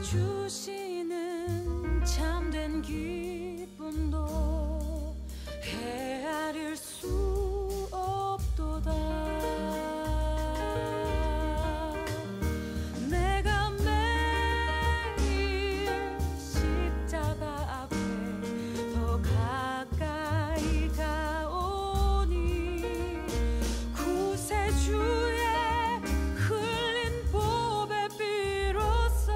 주시는 참된 기쁨도 헤아릴 수 없도다. 내가 매일 십자가 앞에 더 가까이 가오니 구세주의 흘린 보배 비로소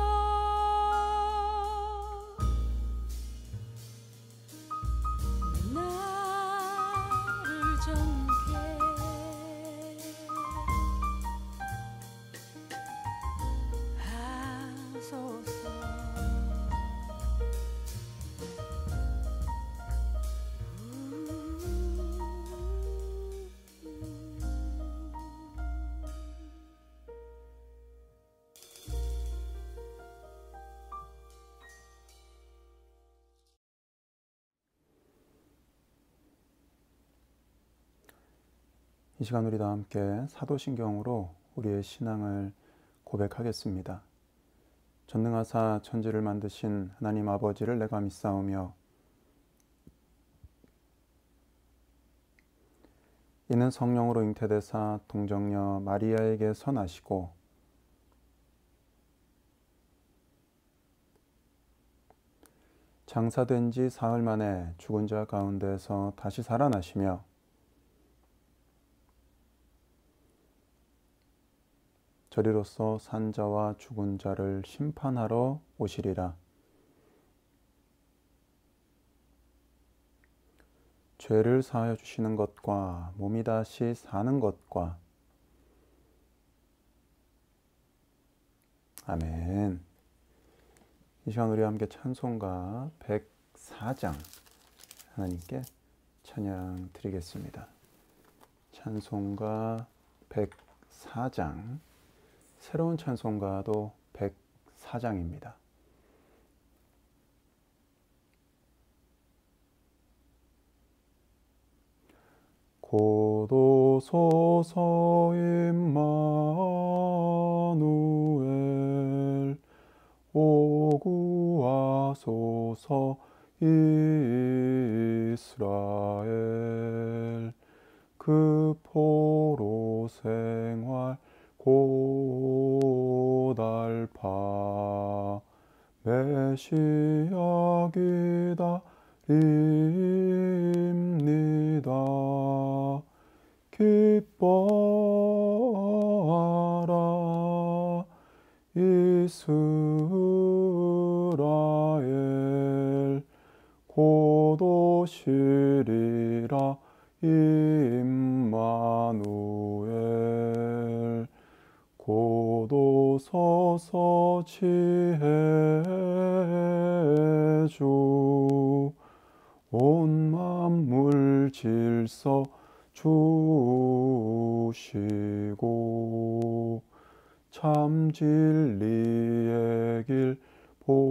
나를 정케 하소서. 이 시간 우리 다 함께 사도신경으로 우리의 신앙을 고백하겠습니다. 전능하사 천지를 만드신 하나님 아버지를 내가 믿사오며 이는 성령으로 잉태되사 동정녀 마리아에게 선하시고 장사된 지 사흘 만에 죽은 자 가운데서 다시 살아나시며 저리로서 산 자와 죽은 자를 심판하러 오시리라. 죄를 사하여 주시는 것과 몸이 다시 사는 것과. 아멘. 이 시간 우리 함께 찬송가 104장 하나님께 찬양 드리겠습니다. 찬송가 104장, 새로운 찬송가도 104장입니다. 고도소서 임마누엘 오구하소서 이스라엘 그 포로 생활 고달파 메시아 기다립니다. 기뻐하라 이스라엘 고도시리라 임마누엘 고도서서 지혜주 온 만물 질서 주시고 참 진리의 길 보요이사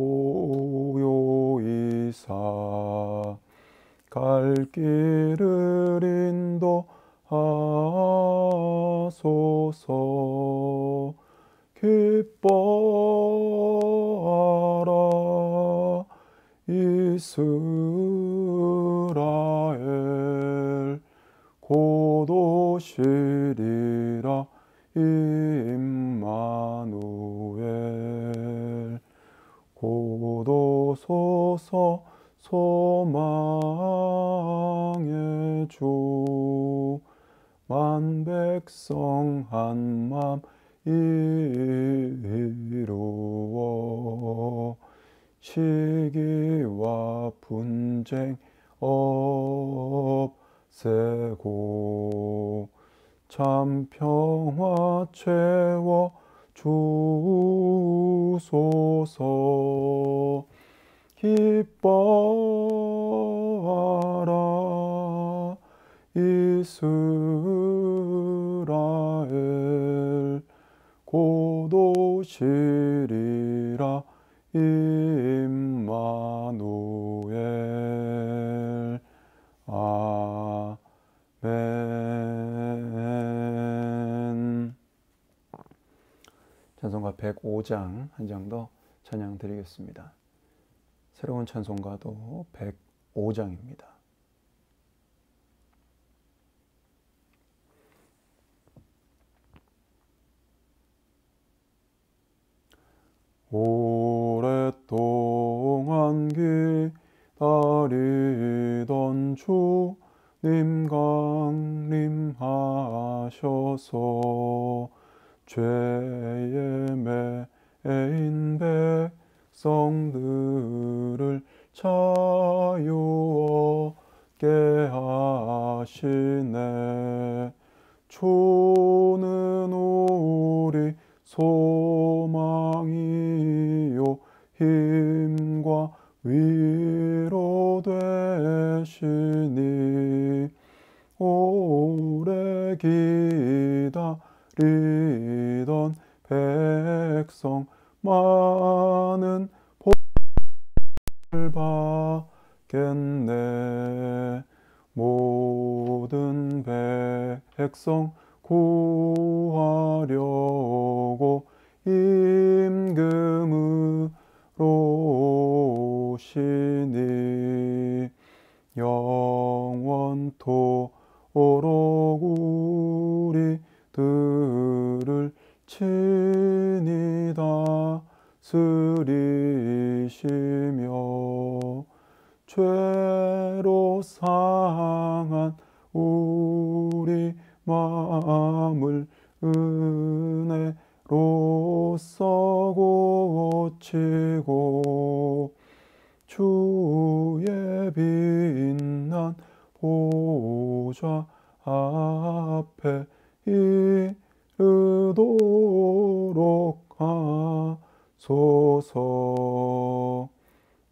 갈 길을 인도하소서. 기뻐하라 이스라엘 고도시리라 임마누엘 고도소서 소망의 주 만백성 한맘 이루어 시기와 분쟁 없애고 참 평화 채워 주소서. 기뻐하라 이스라엘 고도시리라 임마누엘. 아멘. 찬송가 105장 한 장 더 찬양 드리겠습니다. 새로운 찬송가도 105장입니다. 오랫동안 기다리던 주님 강림하셔서 죄에 매인 백성들을 자유 얻게 하시네. 주는 우리 소망이요 힘과 위로 되시니 오래 기다리던 백성 많은 복을 받겠네. 모든 백성 구하려고 임금으로 오시니 영원토록 우리들을 친히 다스리시며 죄로 상한 우리 마음을 은혜로써 고치고 주의 빛난 보좌 앞에 이르도록 하소서.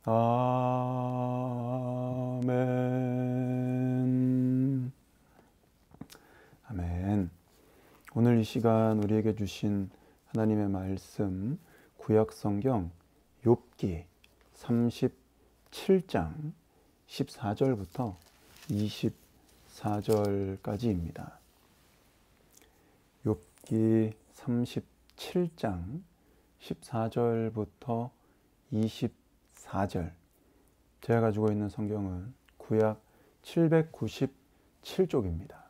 아멘. 아멘. 오늘 이 시간 우리에게 주신 하나님의 말씀, 구약성경 욥기 37장 14절부터 24절까지입니다. 욥기 37장 14절부터 24절. 제가 가지고 있는 성경은 구약 797쪽입니다.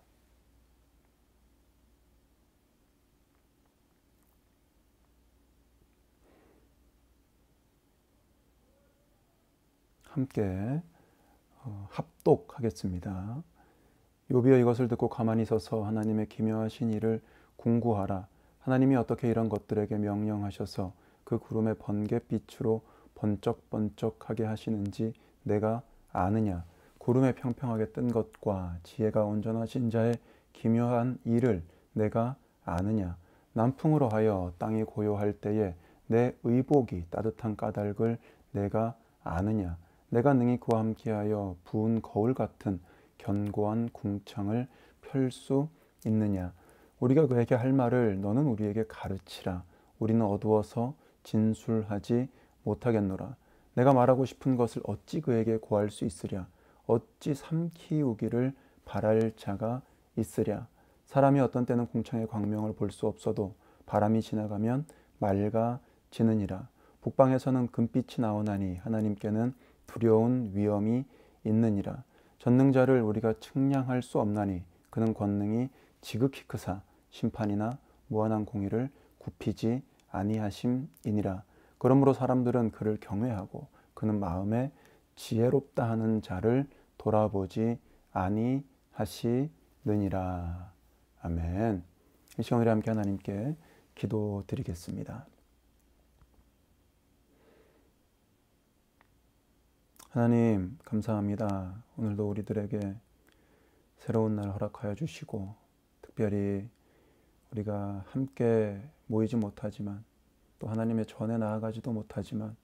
함께 합독하겠습니다. 욥이여 이것을 듣고 가만히 서서 하나님의 기묘하신 일을 궁구하라. 하나님이 어떻게 이런 것들에게 명령하셔서 그 구름의 번갯빛으로 번쩍번쩍하게 하시는지 내가 아느냐. 구름에 평평하게 뜬 것과 지혜가 온전하신 자의 기묘한 일을 내가 아느냐. 남풍으로 하여 땅이 고요할 때에 내 의복이 따뜻한 까닭을 내가 아느냐. 내가 능히 그와 함께하여 부은 거울 같은 견고한 궁창을 펼 수 있느냐. 우리가 그에게 할 말을 너는 우리에게 가르치라. 우리는 어두워서 진술하지 못하겠노라. 내가 말하고 싶은 것을 어찌 그에게 고할 수 있으랴. 어찌 삼키우기를 바랄 자가 있으랴. 사람이 어떤 때는 궁창의 광명을 볼 수 없어도 바람이 지나가면 맑아지느니라. 북방에서는 금빛이 나오나니 하나님께는 두려운 위엄이 있느니라. 전능자를 우리가 측량할 수 없나니 그는 권능이 지극히 크사 심판이나 무한한 공의를 굽히지 아니하심이니라. 그러므로 사람들은 그를 경외하고 그는 마음에 지혜롭다 하는 자를 돌아보지 아니하시느니라. 아멘. 이 시간 우리 함께 하나님께 기도드리겠습니다. 하나님 감사합니다. 오늘도 우리들에게 새로운 날 허락하여 주시고 특별히 우리가 함께 모이지 못하지만 또 하나님의 전에 나아가지도 못하지만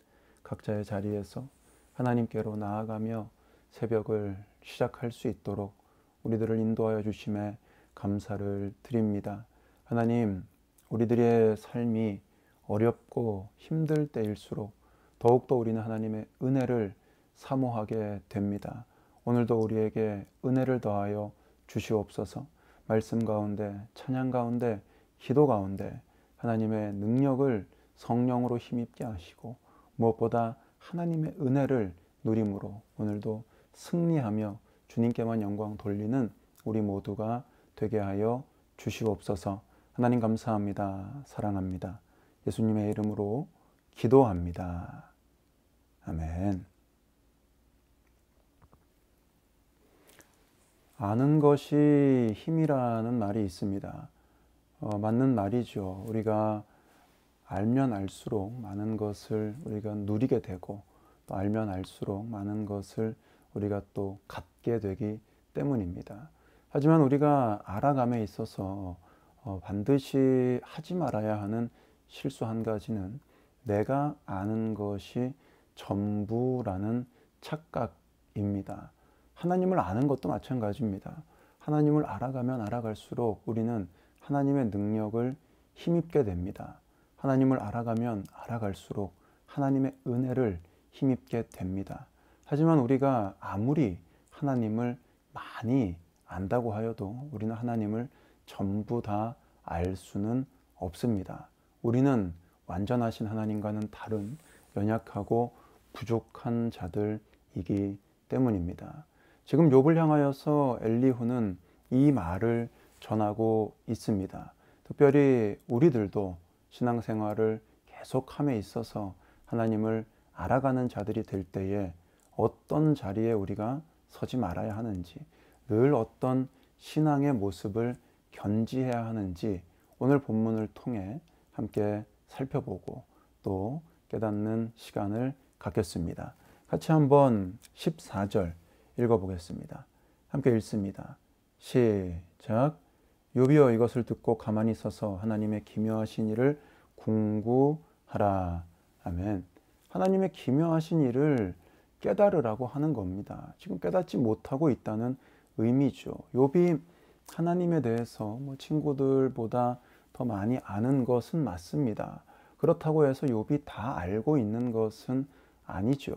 각자의 자리에서 하나님께로 나아가며 새벽을 시작할 수 있도록 우리들을 인도하여 주심에 감사를 드립니다. 하나님, 우리들의 삶이 어렵고 힘들 때일수록 더욱더 우리는 하나님의 은혜를 사모하게 됩니다. 오늘도 우리에게 은혜를 더하여 주시옵소서. 말씀 가운데, 찬양 가운데, 기도 가운데 하나님의 능력을 성령으로 힘입게 하시고 무엇보다 하나님의 은혜를 누림으로 오늘도 승리하며 주님께만 영광 돌리는 우리 모두가 되게 하여 주시옵소서. 하나님 감사합니다. 사랑합니다. 예수님의 이름으로 기도합니다. 아멘. 아는 것이 힘이라는 말이 있습니다. 맞는 말이죠. 우리가 알면 알수록 많은 것을 우리가 누리게 되고 또 알면 알수록 많은 것을 우리가 또 갖게 되기 때문입니다. 하지만 우리가 알아감에 있어서 반드시 하지 말아야 하는 실수 한 가지는 내가 아는 것이 전부라는 착각입니다. 하나님을 아는 것도 마찬가지입니다. 하나님을 알아가면 알아갈수록 우리는 하나님의 능력을 힘입게 됩니다. 하나님을 알아가면 알아갈수록 하나님의 은혜를 힘입게 됩니다. 하지만 우리가 아무리 하나님을 많이 안다고 하여도 우리는 하나님을 전부 다 알 수는 없습니다. 우리는 완전하신 하나님과는 다른 연약하고 부족한 자들이기 때문입니다. 지금 욥을 향하여서 엘리후는 이 말을 전하고 있습니다. 특별히 우리들도 신앙생활을 계속함에 있어서 하나님을 알아가는 자들이 될 때에 어떤 자리에 우리가 서지 말아야 하는지, 늘 어떤 신앙의 모습을 견지해야 하는지 오늘 본문을 통해 함께 살펴보고 또 깨닫는 시간을 갖겠습니다. 같이 한번 14절 읽어보겠습니다. 함께 읽습니다. 시작. 욥이여 이것을 듣고 가만히 서서 하나님의 기묘하신 일을 궁구하라. 아멘. 하나님의 기묘하신 일을 깨달으라고 하는 겁니다. 지금 깨닫지 못하고 있다는 의미죠. 욥이 하나님에 대해서 친구들보다 더 많이 아는 것은 맞습니다. 그렇다고 해서 욥이 다 알고 있는 것은 아니죠.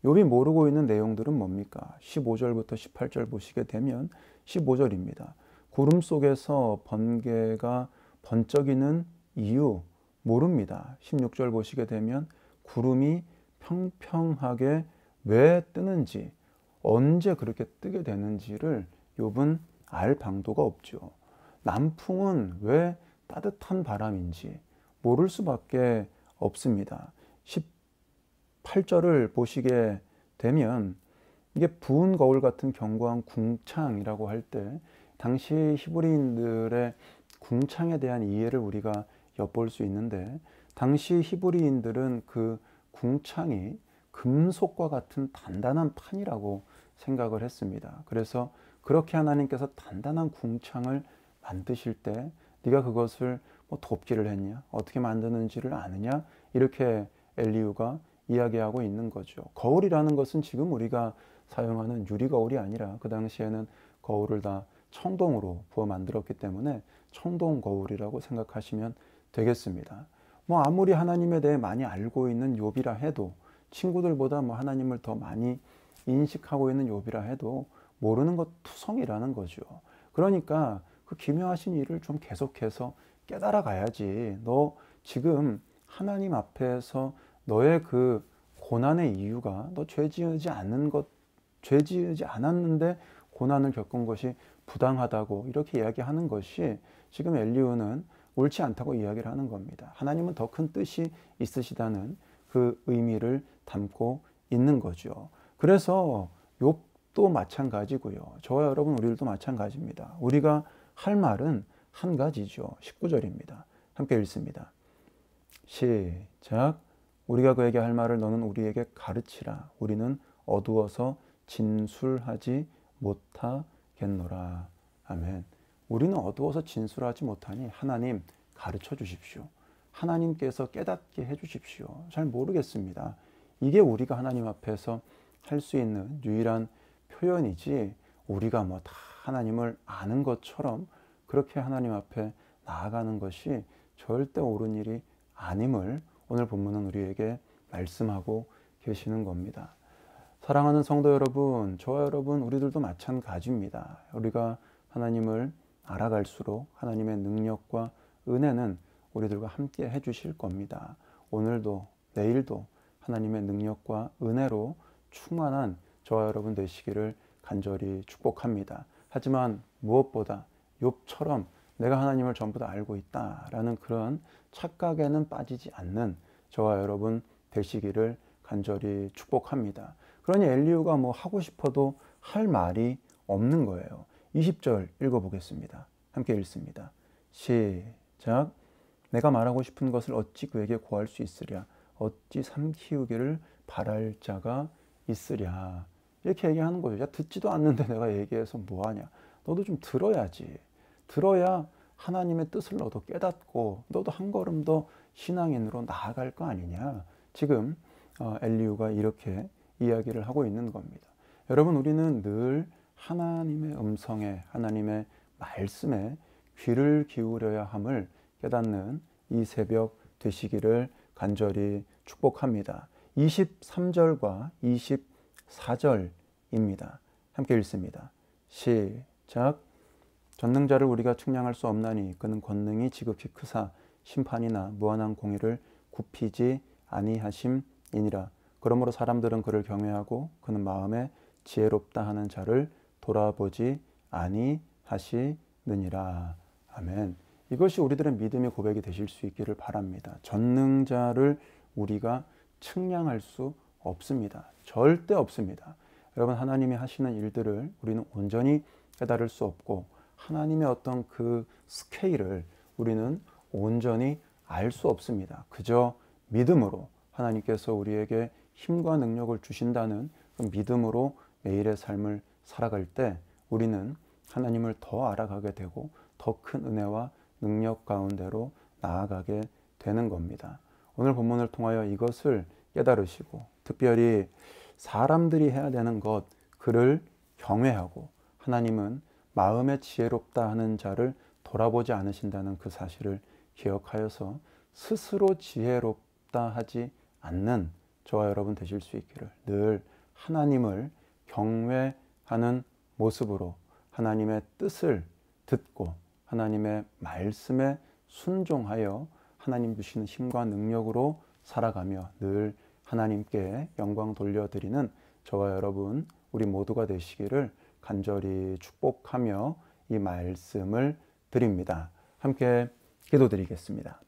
욥이 모르고 있는 내용들은 뭡니까? 15절부터 18절 보시게 되면 15절입니다. 구름 속에서 번개가 번쩍이는 이유 모릅니다. 16절 보시게 되면 구름이 평평하게 왜 뜨는지, 언제 그렇게 뜨게 되는지를 욥은 알 방도가 없죠. 남풍은 왜 따뜻한 바람인지 모를 수밖에 없습니다. 18절을 보시게 되면 이게 부은 거울 같은 견고한 궁창이라고 할 때 당시 히브리인들의 궁창에 대한 이해를 우리가 엿볼 수 있는데, 당시 히브리인들은 그 궁창이 금속과 같은 단단한 판이라고 생각을 했습니다. 그래서 그렇게 하나님께서 단단한 궁창을 만드실 때 네가 그것을 돕기를 했냐? 어떻게 만드는지를 아느냐? 이렇게 엘리후가 이야기하고 있는 거죠. 거울이라는 것은 지금 우리가 사용하는 유리거울이 아니라 그 당시에는 거울을 다 청동으로 부어 만들었기 때문에 청동거울이라고 생각하시면 되겠습니다. 아무리 하나님에 대해 많이 알고 있는 욥이라 해도, 친구들보다 하나님을 더 많이 인식하고 있는 욥이라 해도 모르는 것 투성이라는 거죠. 그러니까 그 기묘하신 일을 좀 계속해서 깨달아 가야지. 너 지금 하나님 앞에서 너의 그 고난의 이유가 너 죄 지지 않았는데 고난을 겪은 것이 부당하다고 이렇게 이야기하는 것이 지금 엘리후는 옳지 않다고 이야기를 하는 겁니다. 하나님은 더 큰 뜻이 있으시다는 그 의미를 담고 있는 거죠. 그래서 욥도 마찬가지고요. 저와 여러분 우리들도 마찬가지입니다. 우리가 할 말은 한 가지죠. 19절입니다. 함께 읽습니다. 시작. 우리가 그에게 할 말을 너는 우리에게 가르치라. 우리는 어두워서 진술하지 못하겠노라. 아멘. 우리는 어두워서 진술하지 못하니 하나님 가르쳐 주십시오. 하나님께서 깨닫게 해 주십시오. 잘 모르겠습니다. 이게 우리가 하나님 앞에서 할 수 있는 유일한 표현이지, 우리가 다 하나님을 아는 것처럼 그렇게 하나님 앞에 나아가는 것이 절대 옳은 일이 아님을 오늘 본문은 우리에게 말씀하고 계시는 겁니다. 사랑하는 성도 여러분, 저와 여러분 우리들도 마찬가지입니다. 우리가 하나님을 알아갈수록 하나님의 능력과 은혜는 우리들과 함께 해주실 겁니다. 오늘도 내일도 하나님의 능력과 은혜로 충만한 저와 여러분 되시기를 간절히 축복합니다. 하지만 무엇보다 욥처럼 내가 하나님을 전부 다 알고 있다라는 그런 착각에는 빠지지 않는 저와 여러분 되시기를 간절히 축복합니다. 그러니 엘리후가 뭐 하고 싶어도 할 말이 없는 거예요. 20절 읽어보겠습니다. 함께 읽습니다. 시작. 내가 말하고 싶은 것을 어찌 그에게 구할 수 있으랴. 어찌 삼키우기를 바랄 자가 있으랴. 이렇게 얘기하는 거죠. 야, 듣지도 않는데 내가 얘기해서 뭐하냐. 너도 좀 들어야지. 들어야 하나님의 뜻을 너도 깨닫고 너도 한 걸음 더 신앙인으로 나아갈 거 아니냐. 지금 엘리후가 이렇게 이야기를 하고 있는 겁니다. 여러분, 우리는 늘 하나님의 음성에, 하나님의 말씀에 귀를 기울여야 함을 깨닫는 이 새벽 되시기를 간절히 축복합니다. 23절과 24절입니다. 함께 읽습니다. 시작. 전능자를 우리가 측량할 수 없나니 그는 권능이 지극히 크사 심판이나 무한한 공의를 굽히지 아니하심이니라. 그러므로 사람들은 그를 경외하고 그는 마음에 지혜롭다 하는 자를 돌아보지 아니하시느니라. 아멘. 이것이 우리들의 믿음의 고백이 되실 수 있기를 바랍니다. 전능자를 우리가 측량할 수 없습니다. 절대 없습니다. 여러분, 하나님이 하시는 일들을 우리는 온전히 깨달을 수 없고 하나님의 어떤 그 스케일을 우리는 온전히 알 수 없습니다. 그저 믿음으로 하나님께서 우리에게 힘과 능력을 주신다는 그 믿음으로 매일의 삶을 살아갈 때 우리는 하나님을 더 알아가게 되고 더 큰 은혜와 능력 가운데로 나아가게 되는 겁니다. 오늘 본문을 통하여 이것을 깨달으시고 특별히 사람들이 해야 되는 것, 그를 경외하고 하나님은 마음에 지혜롭다 하는 자를 돌아보지 않으신다는 그 사실을 기억하여서 스스로 지혜롭다 하지 않는 저와 여러분 되실 수 있기를, 늘 하나님을 경외하는 모습으로 하나님의 뜻을 듣고 하나님의 말씀에 순종하여 하나님 주시는 힘과 능력으로 살아가며 늘 하나님께 영광 돌려드리는 저와 여러분 우리 모두가 되시기를 간절히 축복하며 이 말씀을 드립니다. 함께 기도드리겠습니다.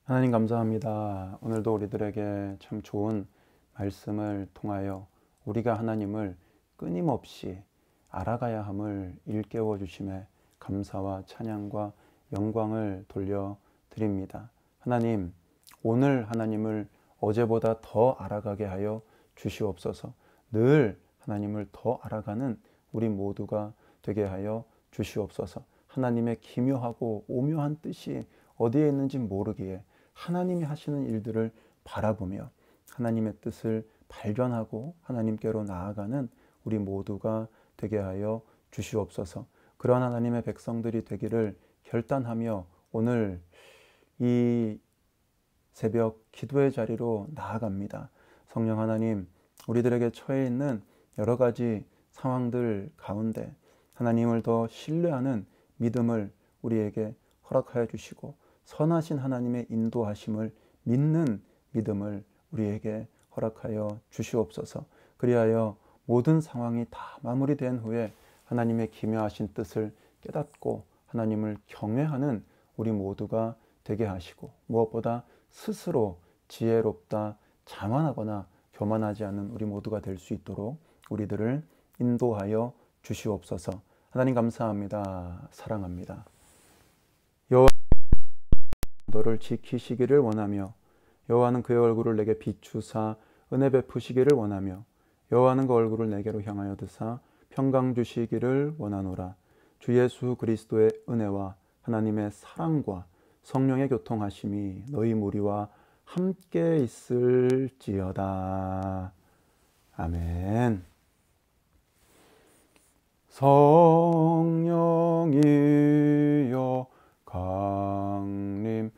하나님 감사합니다. 오늘도 우리들에게 참 좋은 말씀을 통하여 우리가 하나님을 끊임없이 알아가야 함을 일깨워 주심에 감사와 찬양과 영광을 돌려드립니다. 하나님, 오늘 하나님을 어제보다 더 알아가게 하여 주시옵소서. 늘 하나님을 더 알아가는 우리 모두가 되게 하여 주시옵소서. 하나님의 기묘하고 오묘한 뜻이 어디에 있는지 모르기에 하나님이 하시는 일들을 바라보며 하나님의 뜻을 발견하고 하나님께로 나아가는 우리 모두가 되게 하여 주시옵소서. 그러한 하나님의 백성들이 되기를 결단하며 오늘 이 새벽 기도의 자리로 나아갑니다. 성령 하나님, 우리들에게 처해 있는 여러 가지 상황들 가운데 하나님을 더 신뢰하는 믿음을 우리에게 허락하여 주시고 선하신 하나님의 인도하심을 믿는 믿음을 우리에게 허락하여 주시옵소서. 그리하여 모든 상황이 다 마무리된 후에 하나님의 기묘하신 뜻을 깨닫고 하나님을 경외하는 우리 모두가 되게 하시고 무엇보다 스스로 지혜롭다 자만하거나 교만하지 않는 우리 모두가 될 수 있도록 우리들을 인도하여 주시옵소서. 하나님 감사합니다. 사랑합니다. 여호와 너를 지키시기를 원하며 여호와는 그의 얼굴을 내게 비추사 은혜 베푸시기를 원하며 여호와는 그 얼굴을 내게로 향하여 드사 평강 주시기를 원하노라. 주 예수 그리스도의 은혜와 하나님의 사랑과 성령의 교통하심이 너희 무리와 함께 있을지어다. 아멘. 성령이여 강림하사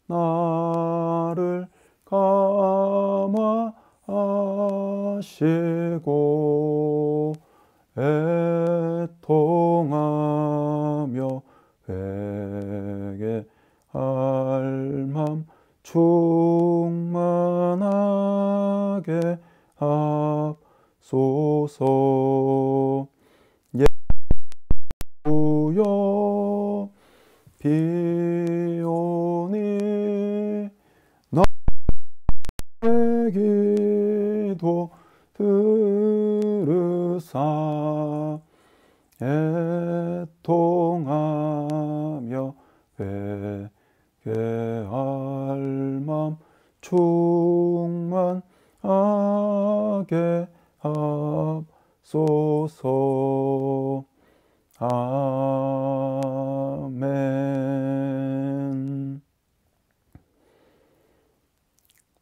나를 감화하시고 애통하며 회개하게 충만하게 하소서. 주여 비오니 나의 기도 들으사 애통하며 회개할 맘 충만하게 하소서. 아멘.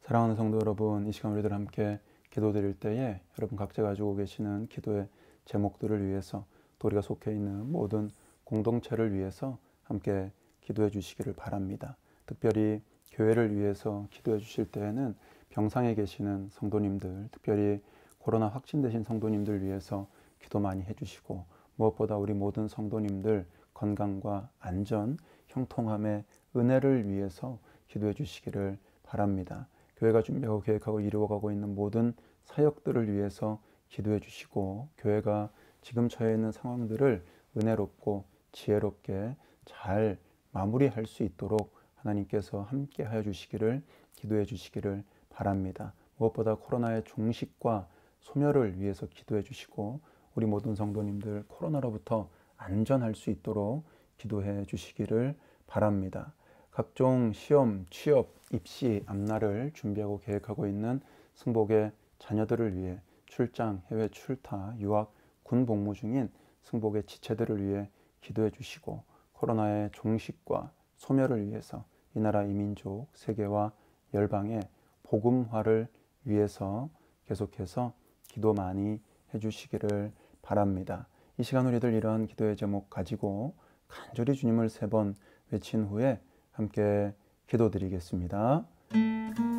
사랑하는 성도 여러분, 이 시간 우리들 함께 기도드릴 때에 여러분 각자 가지고 계시는 기도의 제목들을 위해서 또 우리가 속해 있는 모든 공동체를 위해서 함께 기도해 주시기를 바랍니다. 특별히 교회를 위해서 기도해 주실 때에는 병상에 계시는 성도님들, 특별히 코로나 확진되신 성도님들 위해서 기도 많이 해주시고, 무엇보다 우리 모든 성도님들 건강과 안전, 형통함의 은혜를 위해서 기도해 주시기를 바랍니다. 교회가 준비하고 계획하고 이루어가고 있는 모든 사역들을 위해서 기도해 주시고, 교회가 지금 처해 있는 상황들을 은혜롭고 지혜롭게 잘 마무리할 수 있도록 하나님께서 함께 하여 주시기를 기도해 주시기를 바랍니다. 무엇보다 코로나의 종식과 소멸을 위해서 기도해 주시고, 우리 모든 성도님들 코로나로부터 안전할 수 있도록 기도해 주시기를 바랍니다. 각종 시험, 취업, 입시, 앞날을 준비하고 계획하고 있는 승복의 자녀들을 위해 출장, 해외 출타, 유학, 군 복무 중인 승복의 지체들을 위해 기도해 주시고, 코로나의 종식과 소멸을 위해서 이 나라 이 민족, 세계와 열방의 복음화를 위해서 계속해서 기도 많이 해주시기를 바랍니다. 이 시간 우리들 이러한 기도의 제목 가지고 간절히 주님을 3번 외친 후에 함께 기도드리겠습니다.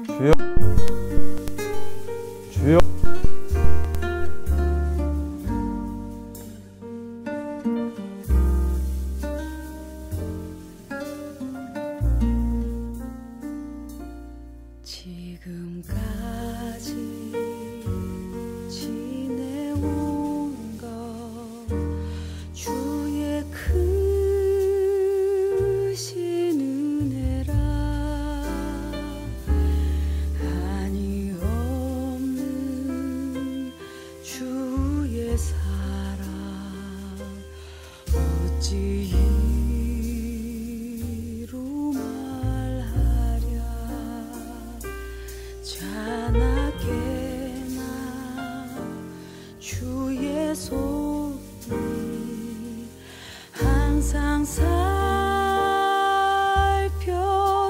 주여, 주여. 지금까지 지내온 것 주의 크신 은혜라. 한이 없는 주의 사랑 어찌 이루 말하랴. 자나깨나 주의 손이 항상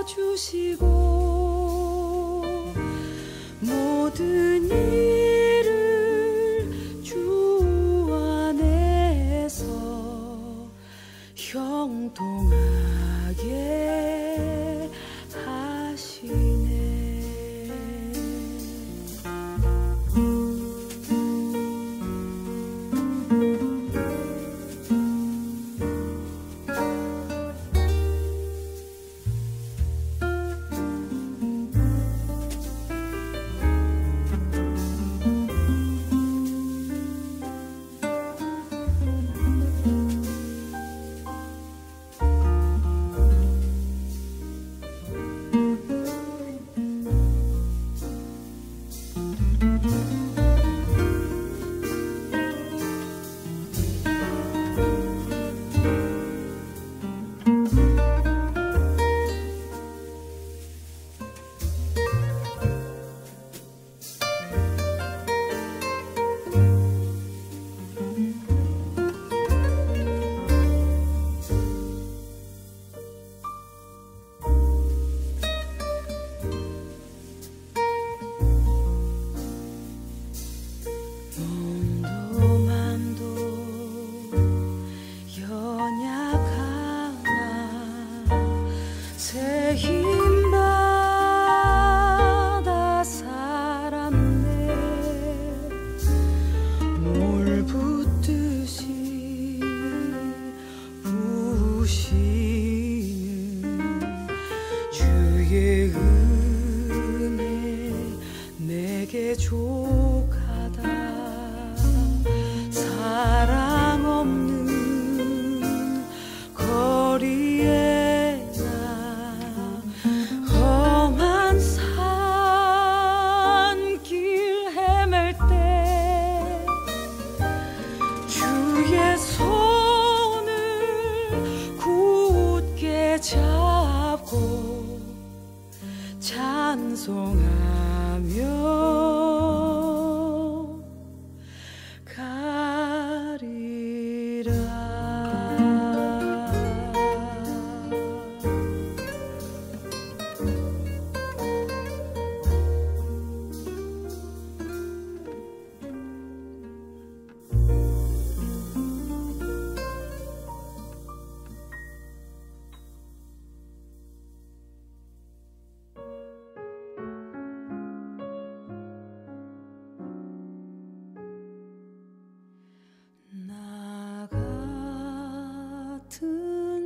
살펴주시고, 모든 일을 주 안에서 형통하게 하시네.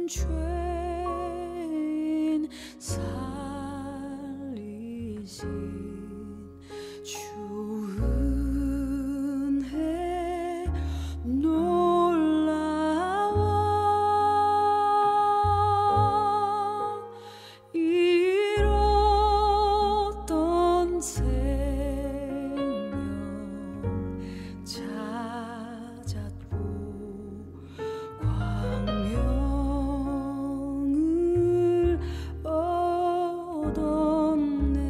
죄인 살리신 주 은혜 놀라워 잃었던 생명 찾았고 광명을 얻었네.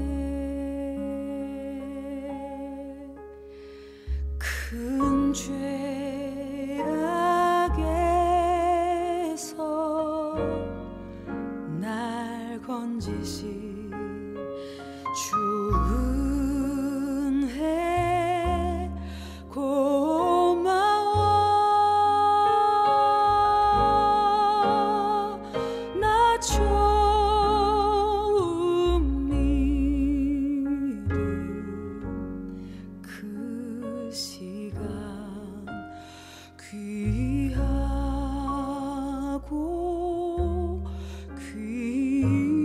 큰 죄악에서 날 건지신 주 은혜 고마워. 나 처음 믿은 그 시간 귀하고 귀하다.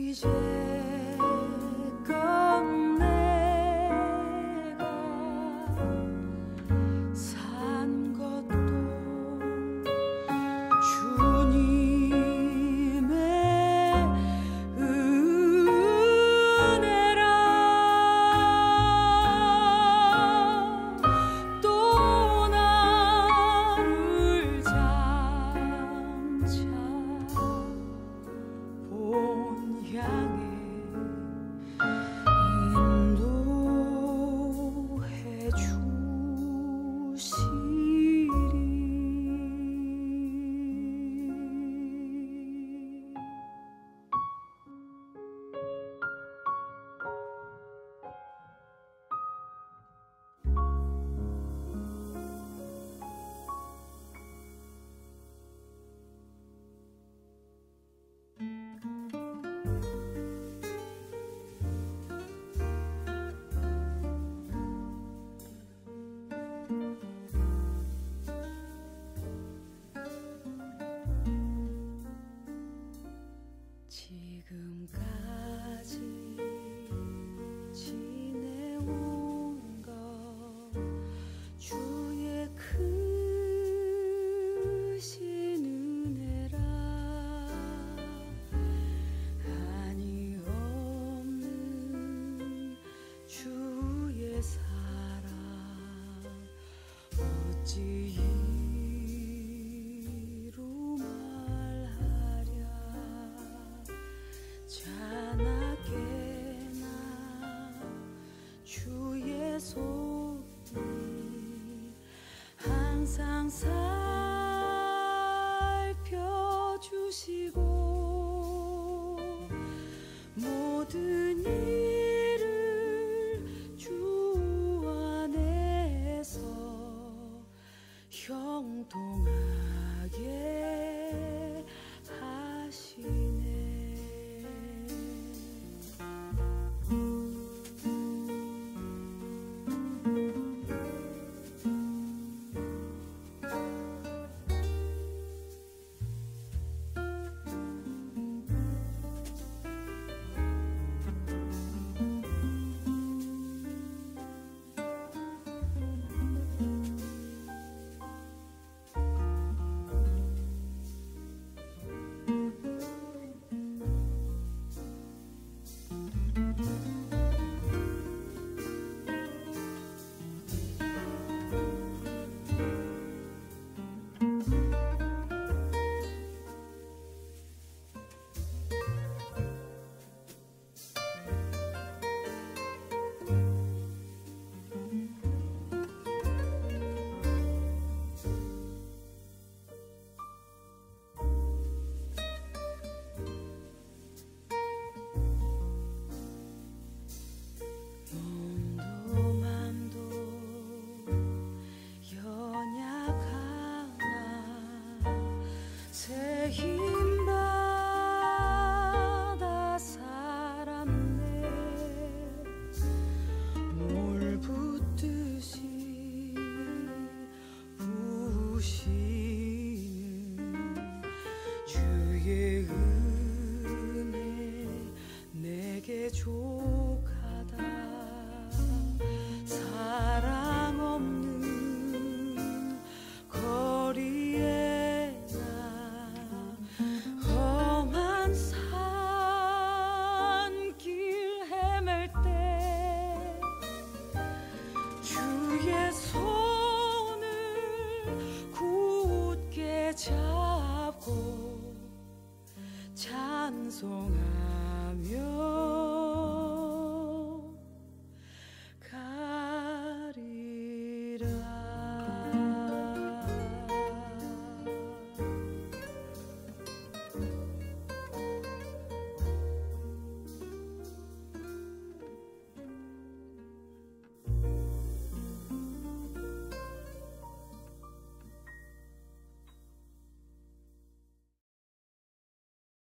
이제껏 내가 산 것도 주님의 은혜라. 또 나를 장차 본향에 인도해 주시리. 지금까지 지내온 것 주의 크신 은혜라. 한이 없는 주의 사랑 어찌 이루 말하랴. 자나깨나 주의 손이 항상 살펴주시고 모든 일을 주 안에서 형통하게 하시네. 행복하게